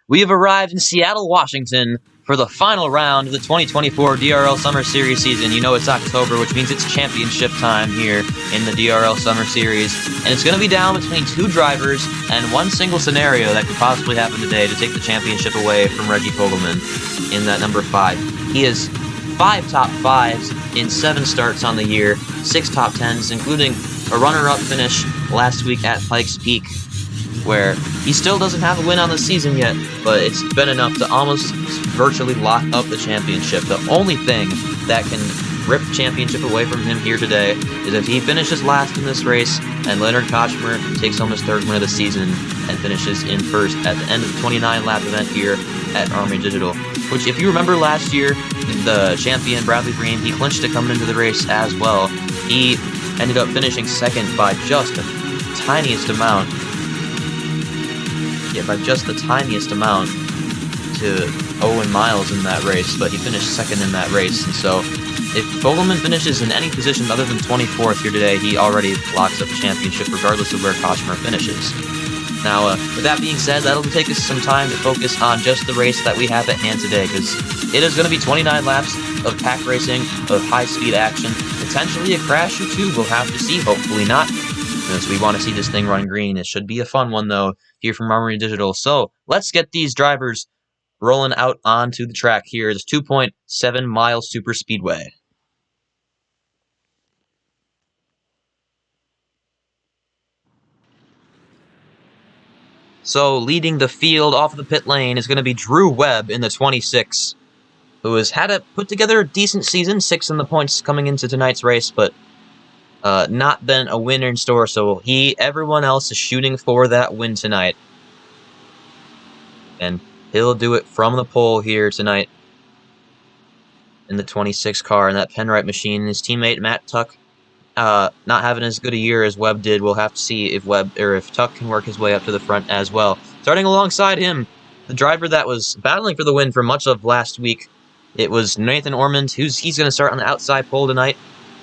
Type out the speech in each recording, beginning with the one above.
We have arrived in Seattle, Washington for the final round of the 2024 DRL Summer Series season. You know it's October, which means it's championship time here in the DRL Summer Series. And it's going to be down between two drivers and one single scenario that could possibly happen today to take the championship away from Reggie Fogleman in that number 5. He has 5 top 5s in 7 starts on the year, 6 top 10s, including a runner-up finish last week at Pikes Peak, where he still doesn't have a win on the season yet, but it's been enough to almost virtually lock up the championship. The only thing that can rip the championship away from him here today is if he finishes last in this race and Leonard Kochmer takes home his 3rd win of the season and finishes in 1st at the end of the 29-lap event here at Armory Digital. Which, if you remember last year, the champion Bradley Bream, he clinched it coming into the race as well. He ended up finishing 2nd by just the tiniest amount. By just the tiniest amount to Owen Miles in that race, but he finished 2nd in that race. And so if Fogleman finishes in any position other than 24th here today, he already locks up the championship regardless of where Kochmer finishes. Now, with that being said, that'll take us some time to focus on just the race that we have at hand today, because it is going to be 29 laps of pack racing, of high-speed action, potentially a crash or two. We'll have to see, hopefully not, because we want to see this thing run green. It should be a fun one, though, here from Armory Digital. So let's get these drivers rolling out onto the track here. It's 2.7 mile superspeedway. So leading the field off the pit lane is going to be Drew Webb in the 26, who has had to put together a decent season, 6th in the points coming into tonight's race, but not been a winner in store, so everyone else is shooting for that win tonight. And he'll do it from the pole here tonight in the 26 car, and that Penrite machine. His teammate Matt Tuck not having as good a year as Webb did. We'll have to see if Tuck can work his way up to the front as well. Starting alongside him, the driver that was battling for the win for much of last week, it was Nathan Ormond. He's going to start on the outside pole tonight,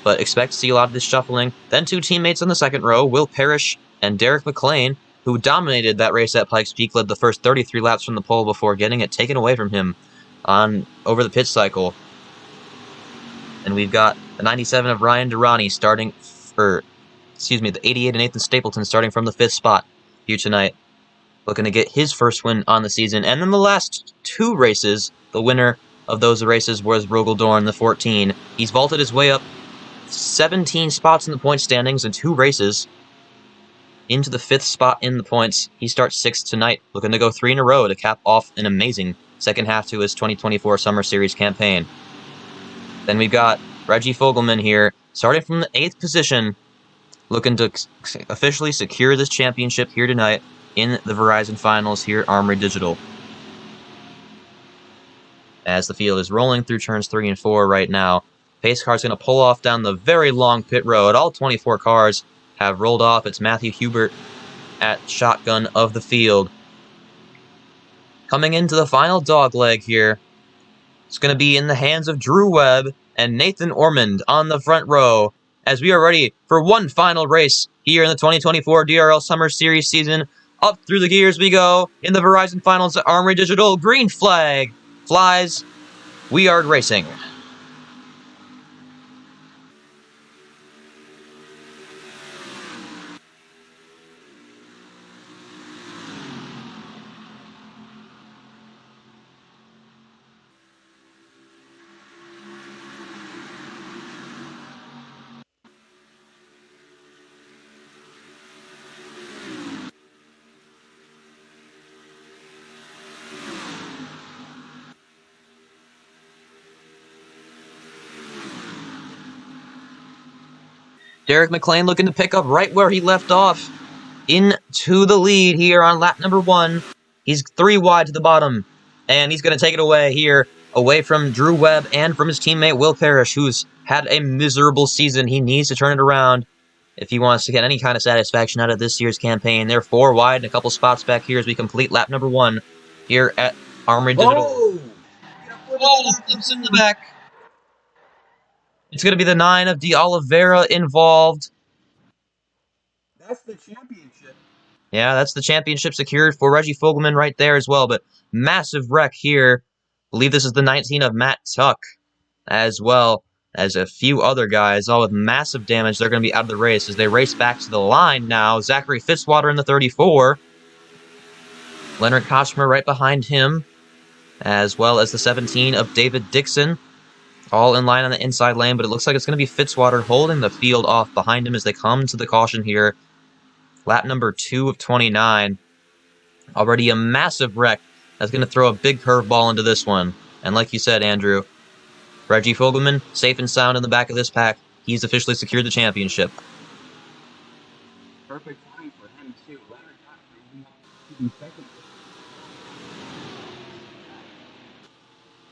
but expect to see a lot of this shuffling. Then 2 teammates on the 2nd row, Will Parrish and Derek McLean, who dominated that race at Pikes Peak, led the first 33 laps from the pole before getting it taken away from him over the pit cycle. And we've got the 97 of Ryan Durrani the 88 of Nathan Stapleton starting from the 5th spot here tonight, looking to get his first win on the season. And then the last 2 races, the winner of those races was Rogel Dorn, the 14. He's vaulted his way up 17 spots in the point standings in 2 races into the 5th spot in the points. He starts 6th tonight, looking to go 3 in a row to cap off an amazing second half to his 2024 Summer Series campaign. Then we've got Reggie Fogleman here, starting from the 8th position, looking to officially secure this championship here tonight in the Verizon Finals here at Armory Digital. As the field is rolling through turns 3 and 4 right now, pace car's going to pull off down the very long pit road. All 24 cars have rolled off. It's Matthew Hubert at shotgun of the field. Coming into the final dogleg here, it's going to be in the hands of Drew Webb and Nathan Ormond on the front row as we are ready for one final race here in the 2024 DRL Summer Series season. Up through the gears we go in the Verizon Finals at Armory Digital. Green flag flies. We are racing. Derek McLean looking to pick up right where he left off. Into the lead here on lap number 1. He's 3 wide to the bottom. And he's going to take it away here, away from Drew Webb and from his teammate Will Parrish, who's had a miserable season. He needs to turn it around if he wants to get any kind of satisfaction out of this year's campaign. They're 4 wide and a couple spots back here as we complete lap number 1 here at Armory Digital. Oh, flips in the back. It's going to be the 9 of De Oliveira involved. That's the championship. Yeah, that's the championship secured for Reggie Fogleman right there as well, but massive wreck here. I believe this is the 19 of Matt Tuck, as well as a few other guys, all with massive damage. They're going to be out of the race as they race back to the line now. Zachary Fitzwater in the 34. Leonard Kochmer right behind him, as well as the 17 of David Dixon. All in line on the inside lane, but it looks like it's going to be Fitzwater holding the field off behind him as they come to the caution here. Lap number 2 of 29. Already a massive wreck that's going to throw a big curveball into this one. And like you said, Andrew, Reggie Fogleman, safe and sound in the back of this pack. He's officially secured the championship. Perfect time for him, too. Leonard Kochmer keeping second.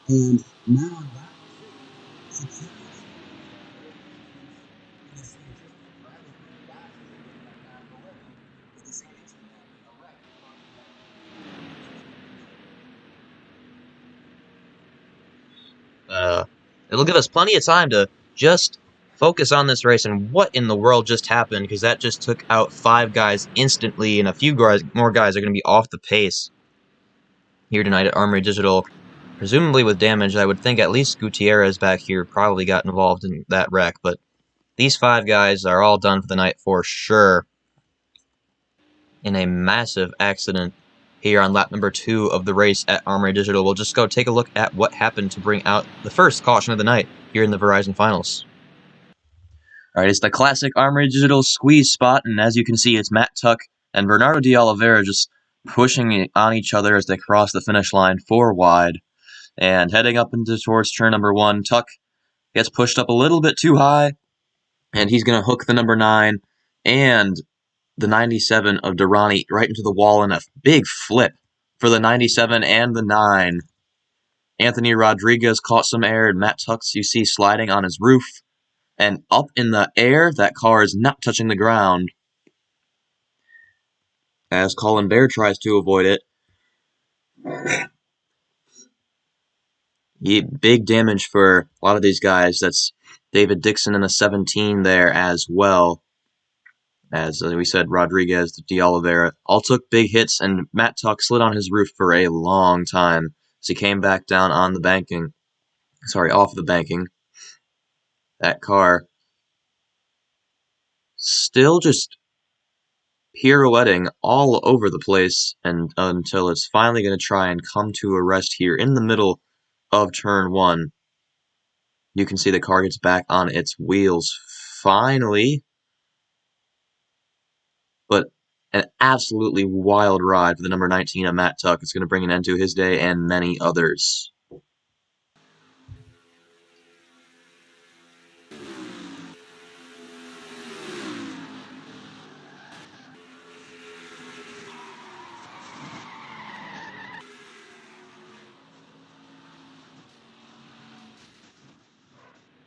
And now that secures It'll give us plenty of time to just focus on this race and what in the world just happened, because that just took out 5 guys instantly, and a few more guys are going to be off the pace here tonight at Armory Digital. Presumably with damage. I would think at least Gutierrez back here probably got involved in that wreck, but these 5 guys are all done for the night for sure in a massive accident here on lap number 2 of the race at Armory Digital. We'll just go take a look at what happened to bring out the first caution of the night here in the Verizon Finals. Alright, it's the classic Armory Digital squeeze spot, and as you can see, it's Matt Tuck and Bernardo de Oliveira just pushing on each other as they cross the finish line 4 wide. And heading up towards turn number 1, Tuck gets pushed up a little bit too high, and he's going to hook the number 9 and the 97 of Durrani right into the wall in a big flip for the 97 and the 9. Anthony Rodriguez caught some air, and Matt Tuck's you see sliding on his roof. And up in the air, that car is not touching the ground as Colin Bear tries to avoid it. Big damage for a lot of these guys. That's David Dixon in the 17 there as well. As we said, Rodriguez, de Oliveira, all took big hits, and Matt Tuck slid on his roof for a long time as he came back down on the banking. Off the banking. That car still just pirouetting all over the place, and until it's finally going to try and come to a rest here in the middle of turn 1. You can see the car gets back on its wheels finally. But an absolutely wild ride for the number 19 of Matt Tuck. It's going to bring an end to his day and many others.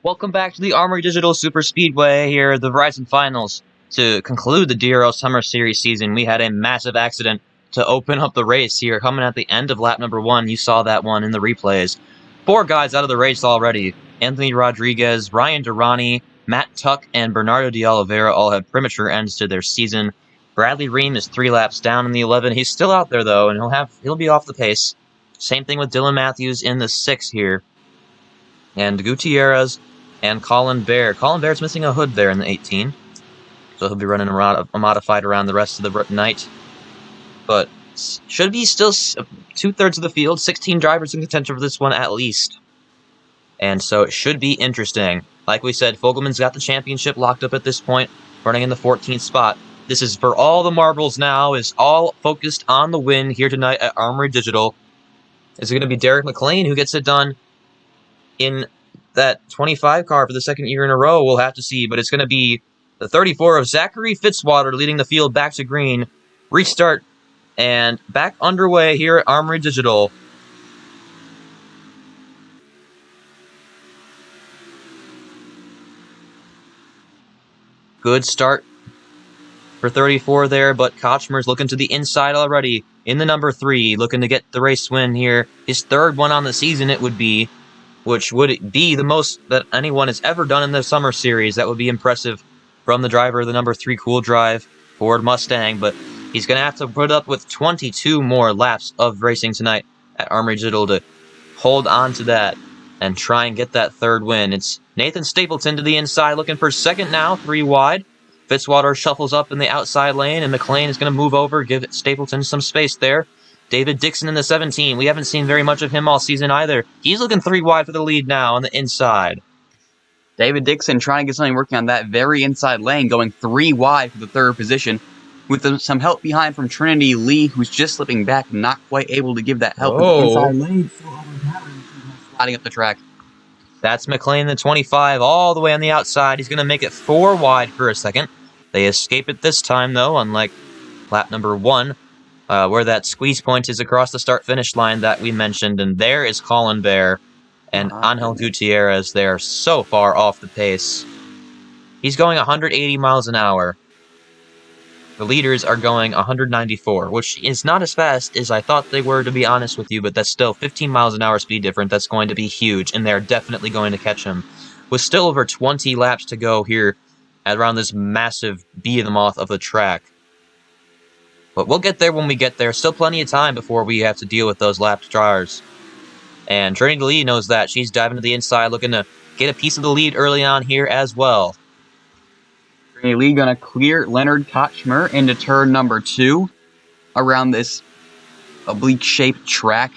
Welcome back to the Armory Digital Super Speedway here at the Verizon Finals. To conclude the DRL Summer Series season, we had a massive accident to open up the race here. Coming at the end of lap number 1, you saw that one in the replays. 4 guys out of the race already. Anthony Rodriguez, Ryan Durrani, Matt Tuck, and Bernardo de Oliveira all had premature ends to their season. Bradley Ream is 3 laps down in the 11. He's still out there though, and he'll be off the pace. Same thing with Dylan Matthews in the 6 here. And Gutierrez and Colin Bear. Colin Bear's missing a hood there in the 18. So he'll be running a modified around the rest of the night. But should be still 2/3 of the field. 16 drivers in contention for this one at least. And so it should be interesting. Like we said, Fogleman's got the championship locked up at this point, running in the 14th spot. This is for all the marbles now, is all focused on the win here tonight at Armory Digital. Is it going to be Derek McLean who gets it done in that 25 car for the 2nd year in a row? We'll have to see, but it's going to be the 34 of Zachary Fitzwater leading the field back to green. Restart and back underway here at Armory Digital. Good start for 34 there, but Kochmer's looking to the inside already in the number 3, looking to get the race win here. His 3rd one on the season it would be, which would be the most that anyone has ever done in the Summer Series. That would be impressive from the driver of the number 3 Cool Drive Ford Mustang, but He's going to have to put up with 22 more laps of racing tonight at Armory Digital to hold on to that and try and get that third win. It's Nathan Stapleton to the inside, looking for second now, 3 wide. Fitzwater shuffles up in the outside lane, and McLean is going to move over, give Stapleton some space there. David Dixon in the 17. We haven't seen very much of him all season either. He's looking 3 wide for the lead now on the inside. David Dixon trying to get something working on that very inside lane, going 3 wide for the third position, with some help behind from Trinity Lee, who's just slipping back, not quite able to give that help. Oh. In the inside lane, still overpowering, sliding up the track. That's McLean, the 25, all the way on the outside. He's going to make it 4 wide for a second. They escape it this time, though, unlike lap number 1, where that squeeze point is across the start-finish line that we mentioned. And there is Colin Bear and Angel Gutierrez. They are so far off the pace. He's going 180 miles an hour. The leaders are going 194, which is not as fast as I thought they were, to be honest with you, but that's still 15 miles an hour speed difference. That's going to be huge, and they're definitely going to catch him. With still over 20 laps to go here at around this massive behemoth of the track. But we'll get there when we get there. Still plenty of time before we have to deal with those lap drivers. And Trinity Lee knows that. She's diving to the inside, looking to get a piece of the lead early on here as well. Trinity Lee going to clear Leonard Kochmer into turn number 2 around this oblique-shaped track.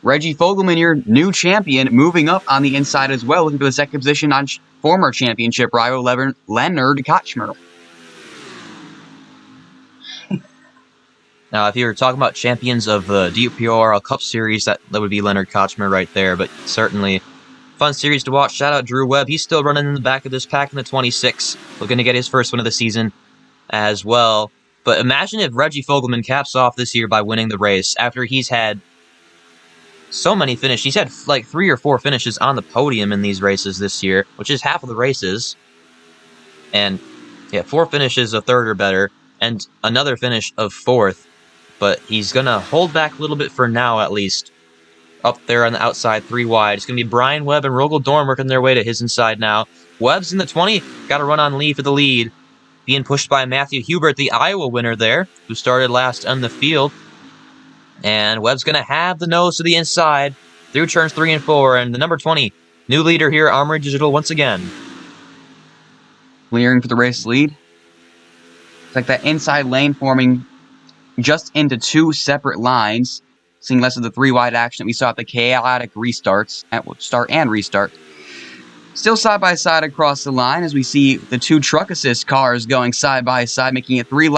Reggie Fogleman, your new champion, moving up on the inside as well, looking for the second position on former championship rival Leonard Kochmer. Now, if you were talking about champions of the DRL Cup Series, that would be Leonard Kochmer right there, but certainly fun series to watch. Shout out Drew Webb. He's still running in the back of this pack in the 26, looking to get his first win of the season as well. But imagine if Reggie Fogleman caps off this year by winning the race after he's had so many finishes. He's had like 3 or 4 finishes on the podium in these races this year, which is half of the races. And yeah, 4 finishes of 3rd or better, and another finish of 4th. But he's going to hold back a little bit for now, at least. Up there on the outside, 3 wide. It's going to be Brian Webb and Rogel Dorn working their way to his inside now. Webb's in the 20. Got to run on Lee for the lead. Being pushed by Matthew Hubert, the Iowa winner there, who started last on the field. And Webb's going to have the nose to the inside through turns 3 and 4. And the number 20, new leader here at Armory Digital once again. Clearing for the race lead. It's like that inside lane forming just into 2 separate lines. Seeing less of the 3 wide action that we saw at the chaotic restarts, at start and restart. Still side by side across the line as we see the 2 truck assist cars going side by side, making it 3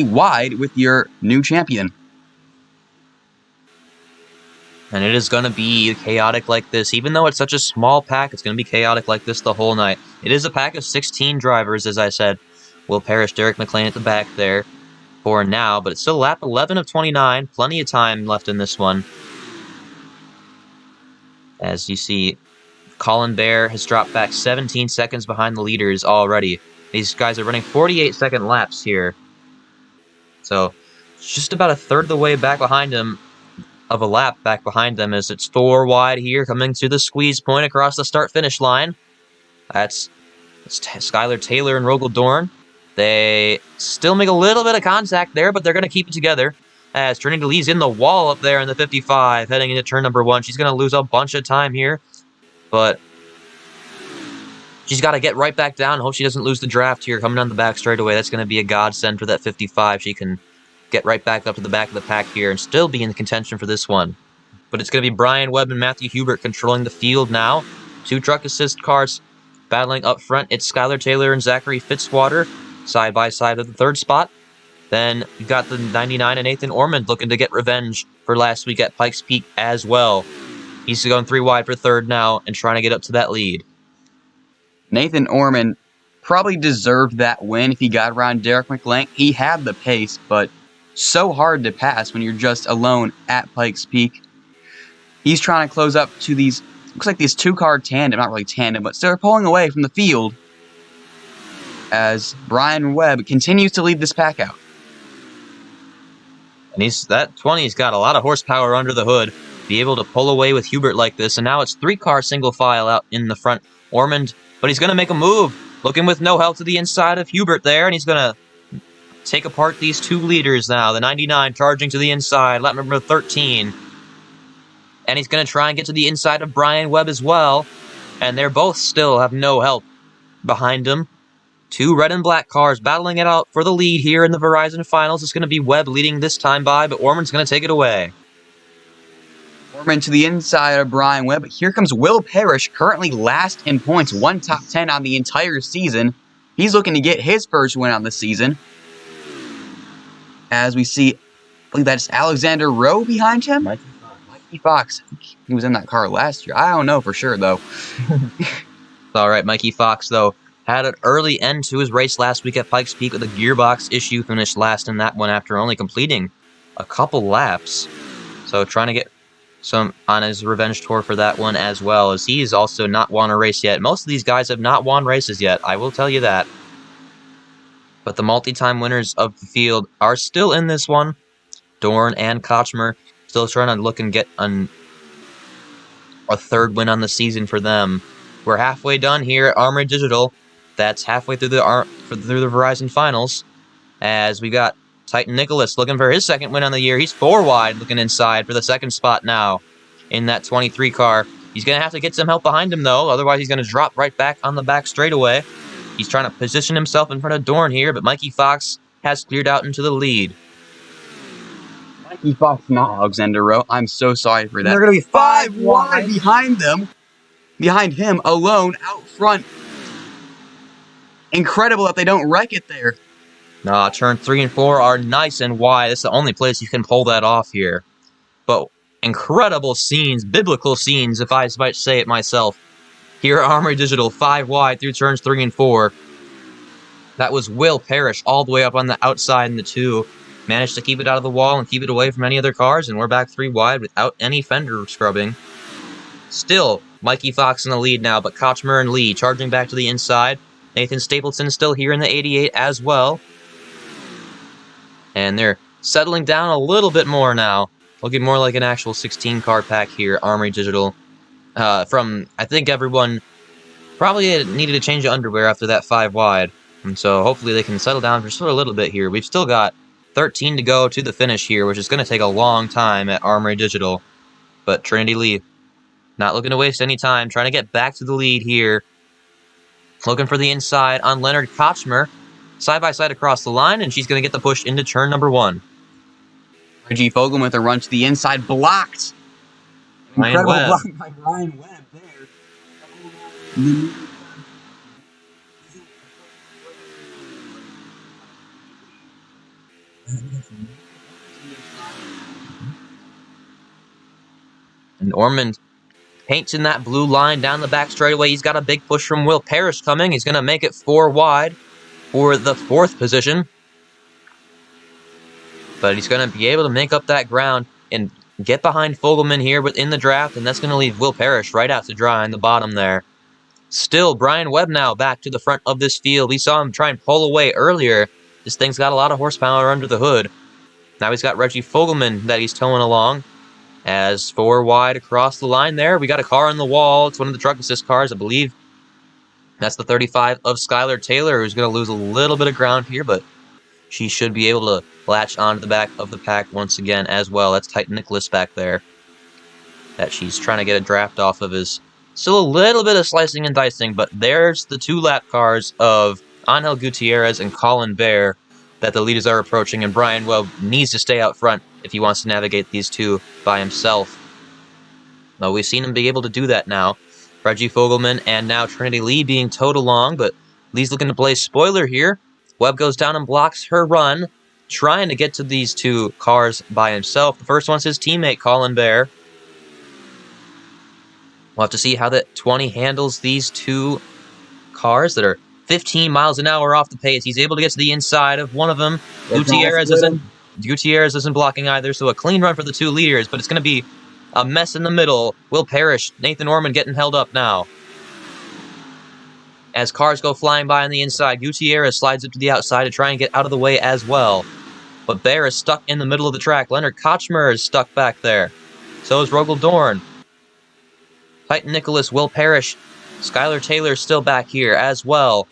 wide with your new champion. And it is going to be chaotic like this. Even though it's such a small pack, it's going to be chaotic like this the whole night. It is a pack of 16 drivers, as I said. Will Parrish, Derek McLean at the back there for now, but it's still lap 11 of 29. Plenty of time left in this one. As you see, Colin Bear has dropped back 17 seconds behind the leaders already. These guys are running 48-second laps here. So, just about a third of the way back behind him, of a lap back behind them, as it's 4 wide here, coming to the squeeze point across the start-finish line. That's Skylar Taylor and Rogel Dorn. They still make a little bit of contact there, but they're going to keep it together. As Trinity Lee's in the wall up there in the 55, heading into turn number 1. She's going to lose a bunch of time here, but she's got to get right back down. Hope she doesn't lose the draft here coming on the back straight away. That's going to be a godsend for that 55. She can get right back up to the back of the pack here and still be in contention for this one. But it's going to be Brian Webb and Matthew Hubert controlling the field now. 2 truck assist cars battling up front. It's Skylar Taylor and Zachary Fitzwater side by side at the 3rd spot. Then you've got the 99 and Nathan Ormond looking to get revenge for last week at Pikes Peak as well. He's going 3 wide for 3rd now and trying to get up to that lead. Nathan Ormond probably deserved that win if he got around Derek McLean. He had the pace, but so hard to pass when you're just alone at Pikes Peak. He's trying to close up to these, looks like these 2-car tandem, not really tandem, but they're pulling away from the field as Brian Webb continues to lead this pack out. And that 20's got a lot of horsepower under the hood, be able to pull away with Hubert like this. And now it's 3-car single file out in the front. Ormond, but he's going to make a move, looking with no help to the inside of Hubert there, and he's going to take apart these two leaders now. The 99 charging to the inside, lap number 13. And he's going to try and get to the inside of Brian Webb as well. And they're both still have no help behind him. Two red and black cars battling it out for the lead here in the Verizon Finals. It's going to be Webb leading this time by, but Orman's going to take it away. Orman to the inside of Brian Webb. But here comes Will Parrish, currently last in points, one top 10 on the entire season. He's looking to get his first win on the season. As we see, I believe that's Alexander Rowe behind him. Mikey Fox. He was in that car last year. I don't know for sure, though. All right, Mikey Fox, though, had an early end to his race last week at Pikes Peak with a gearbox issue. Finished last in that one after only completing a couple laps. So trying to get some on his revenge tour for that one as well, as he's also not won a race yet. Most of these guys have not won races yet, I will tell you that. But the multi-time winners of the field are still in this one. Dorn and Kochmer still trying to look and get a third win on the season for them. We're halfway done here at Armory Digital. That's halfway through the Verizon Finals, as we got Titan Nicholas looking for his second win on the year. He's 4 wide, looking inside for the second spot now in that 23 car. He's going to have to get some help behind him, though. Otherwise, he's going to drop right back on the back straightaway. He's trying to position himself in front of Dorn here, but Mikey Fox has cleared out into the lead. Mikey Fox, not Alexander Rowe. I'm so sorry for that. They're going to be 5 wide behind them. Behind him, alone, out front. Incredible that they don't wreck it there. Nah, turn 3 and 4 are nice and wide. It's the only place you can pull that off here. But incredible scenes, biblical scenes, if I might say it myself. Here at Armory Digital, 5 wide through turns 3 and 4. That was Will Parrish all the way up on the outside in the 2. Managed to keep it out of the wall and keep it away from any other cars, and we're back 3 wide without any fender scrubbing. Still, Mikey Fox in the lead now, but Kochmer and Lee charging back to the inside. Nathan Stapleton still here in the 88 as well. And they're settling down a little bit more now. Looking more like an actual 16-car pack here, Armory Digital. I think everyone probably needed to change the underwear after that 5 wide. And so hopefully they can settle down for just a little bit here. We've still got 13 to go to the finish here, which is going to take a long time at Armory Digital. But Trinity Lee, not looking to waste any time, trying to get back to the lead here. Looking for the inside on Leonard Kochmer. Side-by-side across the line, and she's going to get the push into turn number 1. Reggie Fogleman with a run to the inside, blocked. Incredible block by Brian Webb there. And Ormond paints in that blue line down the back straightaway. He's got a big push from Will Parrish coming. He's going to make it 4 wide for the 4th position. But he's going to be able to make up that ground and get behind Fogleman here within the draft, and that's going to leave Will Parrish right out to dry in the bottom there. Still, Brian Webb now back to the front of this field. We saw him try and pull away earlier. This thing's got a lot of horsepower under the hood. Now he's got Reggie Fogleman that he's towing along. As 4 wide across the line there, we got a car on the wall. It's one of the truck assist cars, I believe. That's the 35 of Skylar Taylor, who's going to lose a little bit of ground here, but she should be able to latch onto the back of the pack once again as well. That's Titan Nicholas back there that she's trying to get a draft off of. Is still a little bit of slicing and dicing, but there's the 2 lap cars of Angel Gutierrez and Colin Bear that the leaders are approaching, and Brian Webb needs to stay out front if he wants to navigate these 2 by himself. Well, we've seen him be able to do that now. Reggie Fogleman and now Trinity Lee being towed along, but Lee's looking to play spoiler here. Webb goes down and blocks her run, trying to get to these 2 cars by himself. The first one's his teammate, Colin Bear. We'll have to see how that 20 handles these 2 cars that are 15 miles an hour off the pace. He's able to get to the inside of one of them. Gutierrez isn't blocking either, so a clean run for the 2 leaders, but it's going to be a mess in the middle. Will Parrish, Nathan Orman getting held up now. As cars go flying by on the inside, Gutierrez slides up to the outside to try and get out of the way as well. But Bear is stuck in the middle of the track. Leonard Kochmer is stuck back there. So is Rogel Dorn. Titan Nicholas, Will Parrish, Skylar Taylor still back here as well.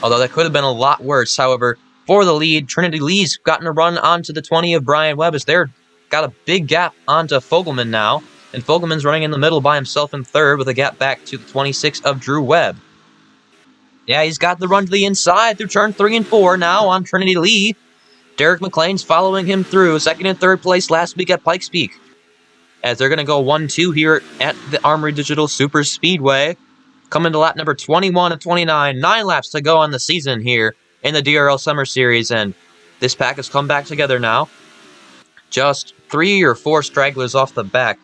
although that could have been a lot worse. However, for the lead, Trinity Lee's gotten a run onto the 20 of Brian Webb as they're got a big gap onto Fogleman now, and Fogleman's running in the middle by himself in third with a gap back to the 26 of Drew Webb. Yeah, he's got the run to the inside through turn 3 and 4 now on Trinity Lee. Derek McLean's following him through second and third place last week at Pikes Peak, as they're going to go 1-2 here at the Armory Digital Super Speedway. Coming to lap number 21 of 29. 9 laps to go on the season here in the DRL Summer Series, and this pack has come back together now. Just 3 or 4 stragglers off the back.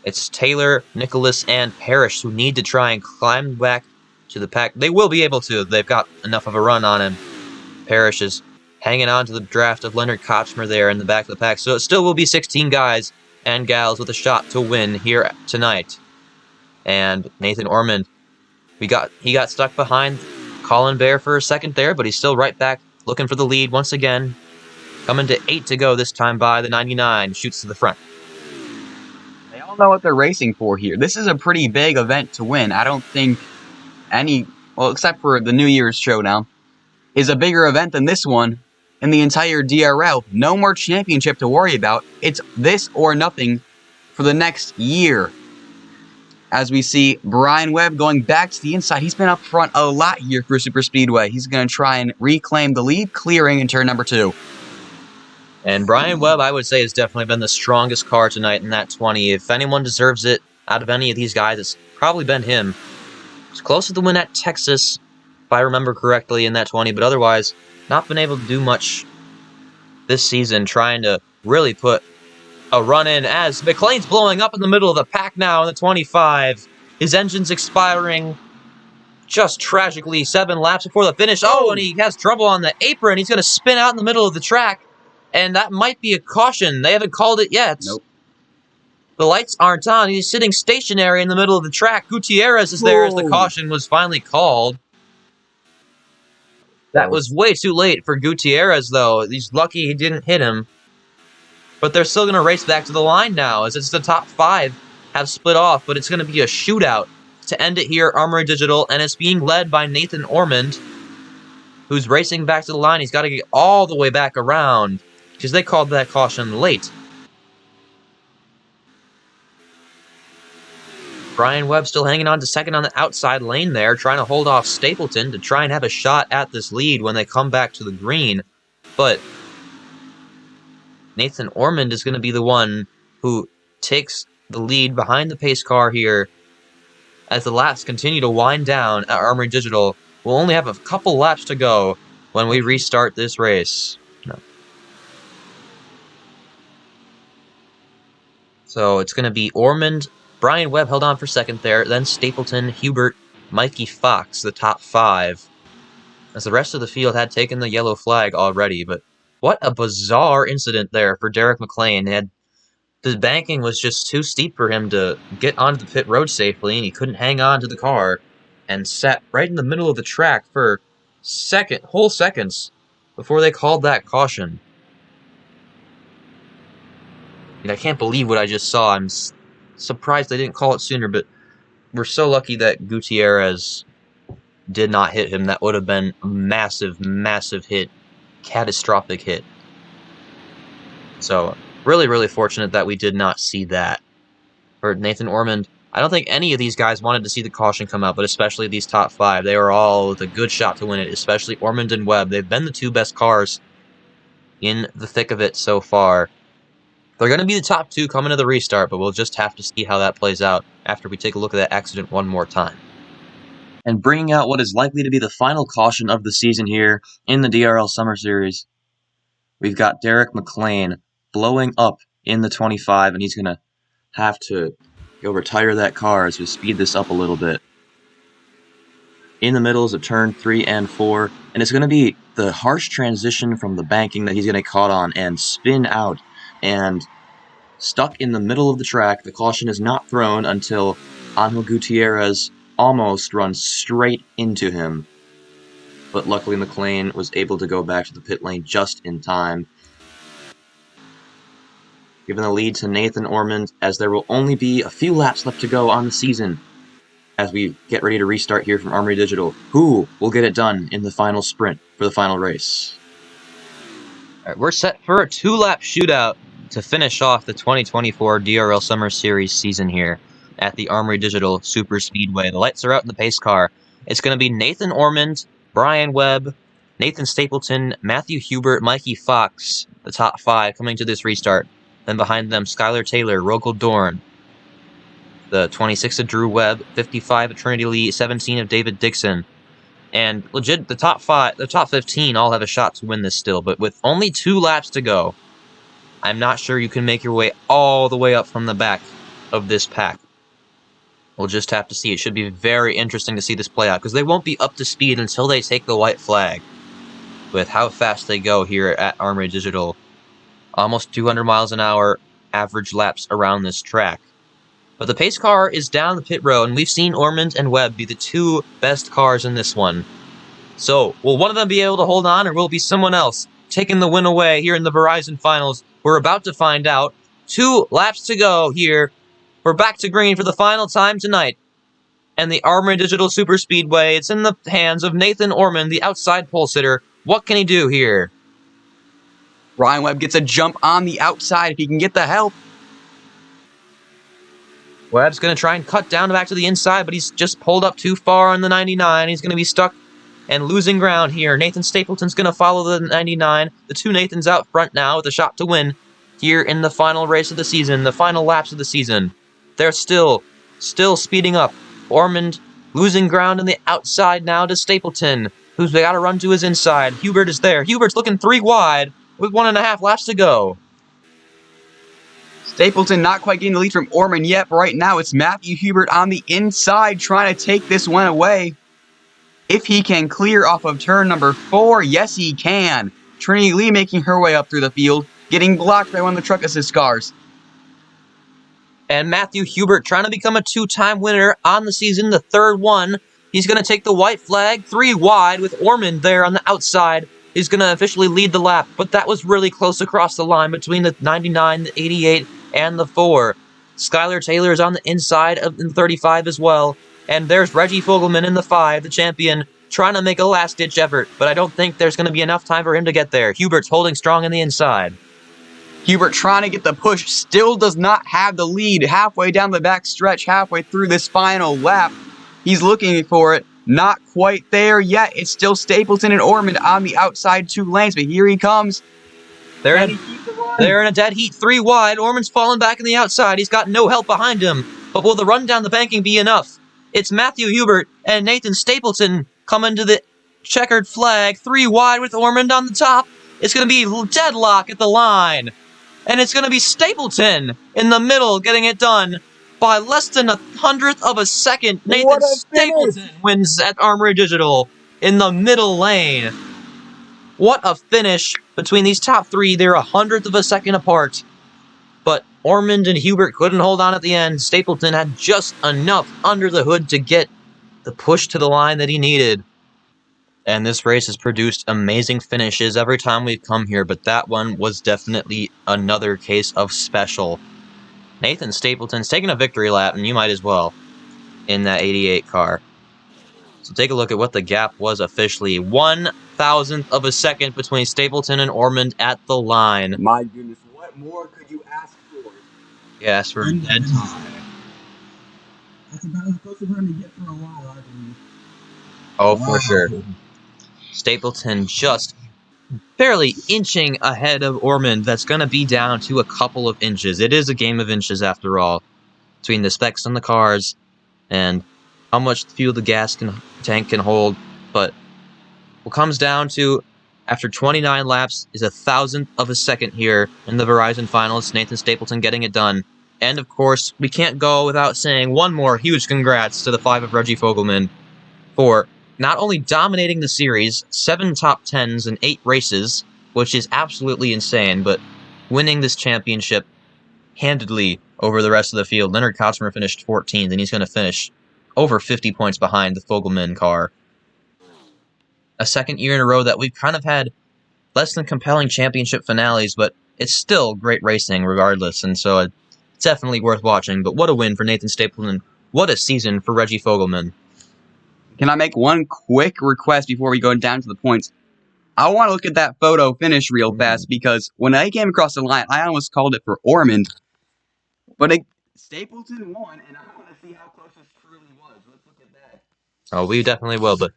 It's Taylor, Nicholas, and Parrish who need to try and climb back to the pack. They will be able to. They've got enough of a run on him. Parrish is hanging on to the draft of Leonard Kochmer there in the back of the pack. So it still will be 16 guys and gals with a shot to win here tonight. And Nathan Ormond, he got stuck behind Colin Bear for a second there, but he's still right back looking for the lead once again. Coming to 8 to go this time by the 99. Shoots to the front. They all know what they're racing for here. This is a pretty big event to win. I don't think any, well, except for the New Year's Showdown, is a bigger event than this one in the entire DRL. No more championship to worry about. It's this or nothing for the next year. As we see Brian Webb going back to the inside. He's been up front a lot here for Super Speedway. He's going to try and reclaim the lead, clearing in turn number 2. And Brian Webb, I would say, has definitely been the strongest car tonight in that 20. If anyone deserves it out of any of these guys, it's probably been him. He's close to the win at Texas, if I remember correctly, in that 20, but otherwise not been able to do much this season, trying to really put a run in as McLean's blowing up in the middle of the pack now in the 25. His engine's expiring just tragically 7 laps before the finish. Oh, and he has trouble on the apron. He's going to spin out in the middle of the track, and that might be a caution. They haven't called it yet. Nope. The lights aren't on. He's sitting stationary in the middle of the track. Gutierrez is there as the caution was finally called. That was way too late for Gutierrez, though. He's lucky he didn't hit him. But they're still going to race back to the line now, as it's the top 5 have split off, but it's going to be a shootout to end it here at Armory Digital, and it's being led by Nathan Ormond, who's racing back to the line. He's got to get all the way back around, because they called that caution late. Brian Webb still hanging on to second on the outside lane there, trying to hold off Stapleton to try and have a shot at this lead when they come back to the green. But Nathan Ormond is going to be the one who takes the lead behind the pace car here as the laps continue to wind down at Armory Digital. We'll only have a couple laps to go when we restart this race. So it's going to be Ormond, Brian Webb held on for second there, then Stapleton, Hubert, Mikey Fox, the top 5. As the rest of the field had taken the yellow flag already, but what a bizarre incident there for Derek McLean. The banking was just too steep for him to get onto the pit road safely, and he couldn't hang on to the car and sat right in the middle of the track for whole seconds before they called that caution. And I can't believe what I just saw. I'm surprised they didn't call it sooner, but we're so lucky that Gutierrez did not hit him. That would have been a massive, massive hit. Catastrophic hit. So, really, really fortunate that we did not see that. For Nathan Ormond, I don't think any of these guys wanted to see the caution come out, but especially these top 5. They were all with a good shot to win it, especially Ormond and Webb. They've been the 2 best cars in the thick of it so far. They're going to be the top 2 coming to the restart, but we'll just have to see how that plays out after we take a look at that accident one more time. And bringing out what is likely to be the final caution of the season here in the DRL Summer Series, we've got Derek McLean blowing up in the 25, and he's going to have to go retire that car as we speed this up a little bit. In the middles of turn 3 and 4, and it's going to be the harsh transition from the banking that he's going to get caught on and spin out and stuck in the middle of the track. The caution is not thrown until Angel Gutierrez almost runs straight into him. But luckily McLean was able to go back to the pit lane just in time, giving the lead to Nathan Ormond as there will only be a few laps left to go on the season. as we get ready to restart here from Armory Digital. Who will get it done in the final sprint for the final race? All right, we're set for a 2-lap shootout to finish off the 2024 DRL Summer Series season here at the Armory Digital Super Speedway. The lights are out in the pace car. It's going to be Nathan Ormond, Brian Webb, Nathan Stapleton, Matthew Hubert, Mikey Fox, the top 5 coming to this restart. Then behind them, Skylar Taylor, Rogel Dorn, the 26 of Drew Webb, 55 of Trinity Lee, 17 of David Dixon. And legit, the top 15 all have a shot to win this still, but with only 2 laps to go, I'm not sure you can make your way all the way up from the back of this pack. We'll just have to see. It should be very interesting to see this play out, because they won't be up to speed until they take the white flag with how fast they go here at Armory Digital. Almost 200 miles an hour average laps around this track. But the pace car is down the pit road, and we've seen Ormond and Webb be the 2 best cars in this one. So, will one of them be able to hold on, or will it be someone else taking the win away here in the Verizon Finals? We're about to find out. 2 laps to go here. We're back to green for the final time tonight. And the Armory Digital Super Speedway, it's in the hands of Nathan Ormond, the outside pole sitter. What can he do here? Brian Webb gets a jump on the outside if he can get the help. Webb's going to try and cut down back to the inside, but he's just pulled up too far on the 99. He's going to be stuck and losing ground here. Nathan Stapleton's going to follow the 99. The 2 Nathans out front now with a shot to win here in the final race of the season, the final laps of the season. They're still speeding up. Ormond losing ground on the outside now to Stapleton, who's got to run to his inside. Hubert is there. Hubert's looking 3 wide with 1.5 laps to go. Stapleton not quite getting the lead from Ormond yet, but right now it's Matthew Hubert on the inside trying to take this one away. If he can clear off of turn number 4, yes he can. Trinity Lee making her way up through the field, getting blocked by one of the truck assist cars. And Matthew Hubert trying to become a 2-time winner on the season, the 3rd one. He's going to take the white flag, 3 wide with Ormond there on the outside. He's going to officially lead the lap, but that was really close across the line between the 99, the 88, and the 4. Skylar Taylor is on the inside of the 35 as well. And there's Reggie Fogleman in the 5, the champion, trying to make a last-ditch effort, but I don't think there's going to be enough time for him to get there. Hubert's holding strong in the inside. Hubert trying to get the push, still does not have the lead halfway down the back stretch, halfway through this final lap. He's looking for it. Not quite there yet. It's still Stapleton and Ormond on the outside 2 lanes, but here he comes. They're in a dead heat, 3 wide. Ormond's falling back in the outside. He's got no help behind him. But will the run down the banking be enough? It's Matthew Hubert and Nathan Stapleton coming to the checkered flag, 3 wide with Ormond on the top. It's going to be deadlock at the line. And it's going to be Stapleton in the middle getting it done by less than 1/100th of a second. Nathan Stapleton wins at Armory Digital in the middle lane. What a finish between these top 3. They're 1/100th of a second apart. But Ormond and Hubert couldn't hold on at the end. Stapleton had just enough under the hood to get the push to the line that he needed. And this race has produced amazing finishes every time we've come here, but that one was definitely another case of special. Nathan Stapleton's taking a victory lap, and you might as well, in that 88 car. So take a look at what the gap was officially. 1/1000th of a second between Stapleton and Ormond at the line. My goodness, what more could you ask for? Yes, for dead time. That's about as close as we're going to get for a while, I believe. Oh, for sure. Stapleton just barely inching ahead of Ormond. That's going to be down to a couple of inches. It is a game of inches after all, between the specs on the cars and how much fuel the tank can hold. But what comes down to, after 29 laps, is 1/1000th of a second here in the Verizon Finals. Nathan Stapleton getting it done. And of course, we can't go without saying one more huge congrats to the 5 of Reggie Fogleman for not only dominating the series, 7 top 10s in 8 races, which is absolutely insane, but winning this championship handedly over the rest of the field. Leonard Kotzmer finished 14th, and he's going to finish over 50 points behind the Fogleman car. A second year in a row that we've kind of had less than compelling championship finales, but it's still great racing regardless, and so it's definitely worth watching. But what a win for Nathan Stapleton. What a season for Reggie Fogleman. Can I make one quick request before we go down to the points? I want to look at that photo finish real fast because when I came across the line, I almost called it for Ormond. But Stapleton won, and I want to see how close this truly was. Let's look at that. Oh, we definitely will. But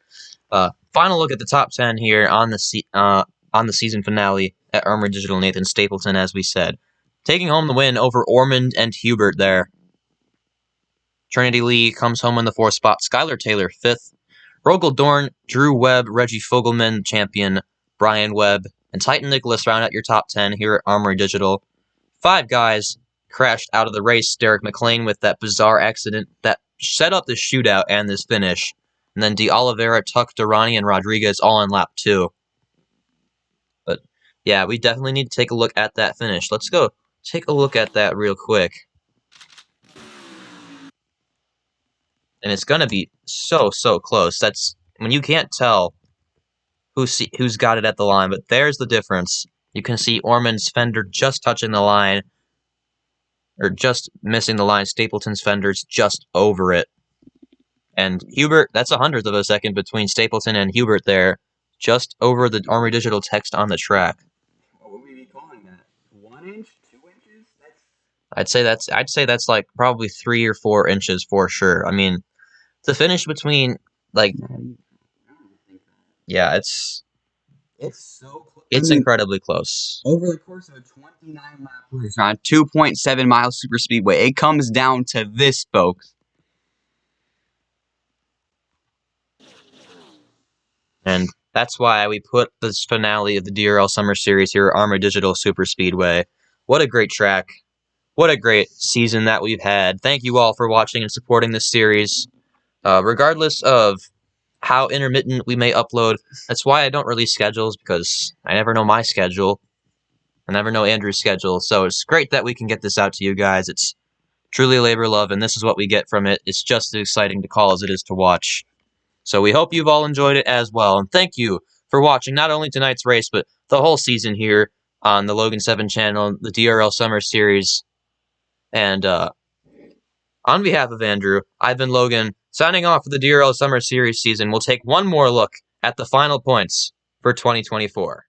final look at the top 10 here on the season finale at Armory Digital. Nathan Stapleton, as we said, taking home the win over Ormond and Hubert there. Trinity Lee comes home in the 4th spot. Skylar Taylor 5th. Rogel Dorn, Drew Webb, Reggie Fogleman, champion, Brian Webb, and Titan Nicholas round out your top 10 here at Armory Digital. 5 guys crashed out of the race. Derek McLean with that bizarre accident that set up the shootout and this finish. And then De Oliveira, Tuck, Durrani, and Rodriguez all in lap 2. But yeah, we definitely need to take a look at that finish. Let's go take a look at that real quick. And it's going to be so close. That's when you can't tell who's got it at the line, but there's the difference. You can see Ormond's fender just touching the line, or just missing the line. Stapleton's fender's just over it. And Hubert, that's 1/100th of a second between Stapleton and Hubert there, just over the Armory Digital text on the track. What would we be calling that? 1 inch? 2 inches? I'd say that's like probably 3 or 4 inches for sure. I mean, the finish between yeah, it's so close. It's incredibly close. Over the course of a 29 lap race on 2.7 mile super speedway, it comes down to this, folks. And that's why we put this finale of the DRL Summer Series here at Armory Digital Super Speedway. What a great track. What a great season that we've had. Thank you all for watching and supporting this series. Regardless of how intermittent we may upload, that's why I don't release schedules, because I never know my schedule. I never know Andrew's schedule. So it's great that we can get this out to you guys. It's truly a labor of love, and this is what we get from it. It's just as exciting to call as it is to watch. So we hope you've all enjoyed it as well. And thank you for watching not only tonight's race, but the whole season here on the Logan 7 channel, the DRL Summer Series. And on behalf of Andrew, I've been Logan, signing off for the DRL Summer Series season. We'll take one more look at the final points for 2024.